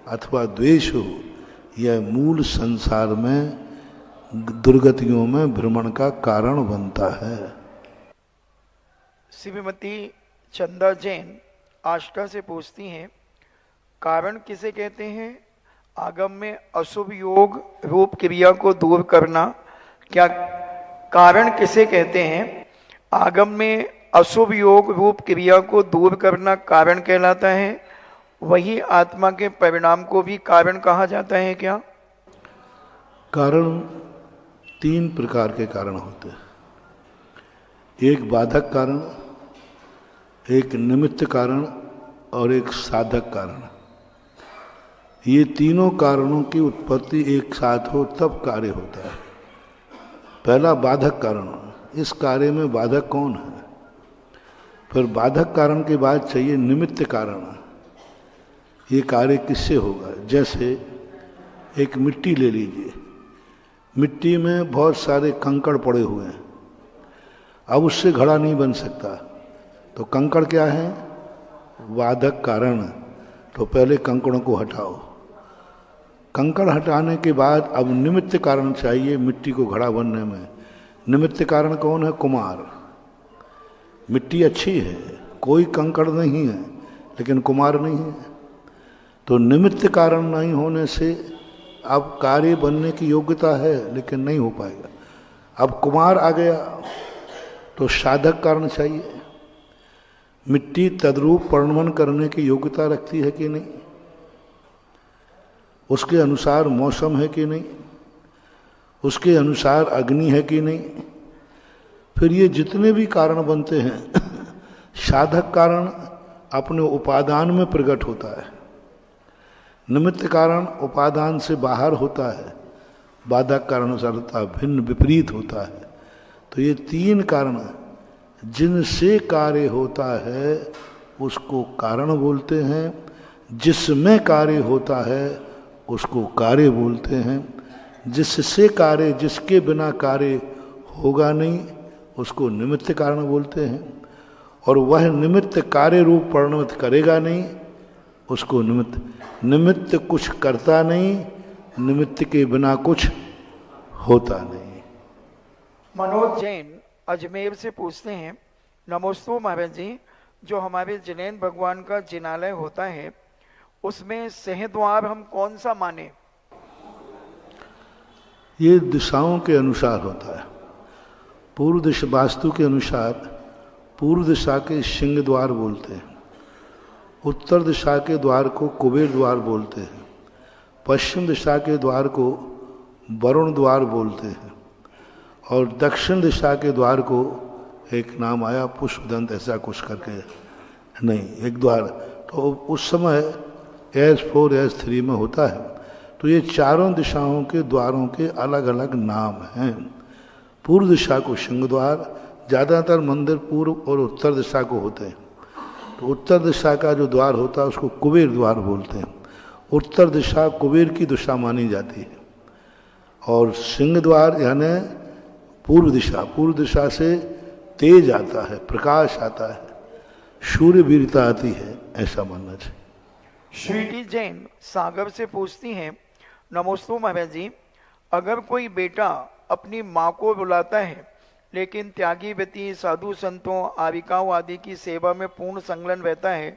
अथवा द्वेष हो, यह मूल संसार में दुर्गतियों में भ्रमण का कारण बनता है। श्रीमती चंदा जैन आष्टा से पूछती हैं, कारण किसे कहते हैं? आगम में अशुभ योग रूप क्रिया को दूर करना, क्या कारण किसे कहते हैं? आगम में अशुभ योग रूप क्रिया को दूर करना कारण कहलाता है, वही आत्मा के परिणाम को भी कारण कहा जाता है क्या? कारण तीन प्रकार के कारण होते हैं, एक बाधक कारण, एक निमित्त कारण और एक साधक कारण। ये तीनों कारणों की उत्पत्ति एक साथ हो तब कार्य होता है। पहला बाधक कारण, इस कार्य में बाधक कौन है? फिर बाधक कारण के बाद चाहिए निमित्त कारण, ये कार्य किससे होगा? जैसे एक मिट्टी ले लीजिए, मिट्टी में बहुत सारे कंकड़ पड़े हुए हैं, अब उससे घड़ा नहीं बन सकता, तो कंकड़ क्या है? बाधक कारण। तो पहले कंकड़ों को हटाओ, कंकड़ हटाने के बाद अब निमित्त कारण चाहिए मिट्टी को घड़ा बनने में। निमित्त कारण कौन है? कुम्हार। मिट्टी अच्छी है, कोई कंकड़ नहीं है, लेकिन कुम्हार नहीं है, तो निमित्त कारण नहीं होने से अब कार्य बनने की योग्यता है लेकिन नहीं हो पाएगा। अब कुम्हार आ गया तो साधक कारण चाहिए। मिट्टी तद्रूप परिणमन करने की योग्यता रखती है कि नहीं, उसके अनुसार मौसम है कि नहीं, उसके अनुसार अग्नि है कि नहीं। फिर ये जितने भी कारण बनते हैं साधक कारण अपने उपादान में प्रकट होता है, निमित्त कारण उपादान से बाहर होता है, बाधक कारण सर्वथा भिन्न विपरीत होता है। तो ये तीन कारण जिनसे कार्य होता है उसको कारण बोलते हैं, जिसमें कार्य होता है उसको कार्य बोलते हैं, जिससे कार्य, जिसके बिना कार्य होगा नहीं उसको निमित्त कारण बोलते हैं, और वह निमित्त कार्य रूप परिणमित करेगा नहीं उसको निमित्त। निमित्त कुछ करता नहीं, निमित्त के बिना कुछ होता नहीं। मनोज जैन अजमेर से पूछते हैं, नमोस्तु महाराज जी, जो हमारे जिनेन भगवान का जिनालय होता है उसमें सिंहद्वार हम कौन सा माने? ये दिशाओं के अनुसार होता है। पूर्व दिशा वास्तु के अनुसार पूर्व दिशा के सिंह द्वार बोलते हैं, उत्तर दिशा के द्वार को कुबेर द्वार बोलते हैं, पश्चिम दिशा के द्वार को वरुण द्वार बोलते हैं, और दक्षिण दिशा के द्वार को एक नाम आया पुष्पदंत, ऐसा कुछ करके नहीं, एक द्वार। तो उस समय S4 S3 में होता है। तो ये चारों दिशाओं के द्वारों के अलग अलग नाम हैं। पूर्व दिशा को सिंह द्वार, ज़्यादातर मंदिर पूर्व और उत्तर दिशा को होते हैं, तो उत्तर दिशा का जो द्वार होता है उसको कुबेर द्वार बोलते हैं। उत्तर दिशा कुबेर की दिशा मानी जाती है, और सिंह द्वार यानी पूर्व दिशा से तेज आता है, प्रकाश आता है, सूर्य वीरता आती है, ऐसा मानना चाहिए। श्रीटी जैन सागर से पूछती हैं, नमोस्तु महाराज जी, अगर कोई बेटा अपनी माँ को बुलाता है लेकिन त्यागी व्यति साधु संतों आविकाओं आदि की सेवा में पूर्ण संलग्न रहता है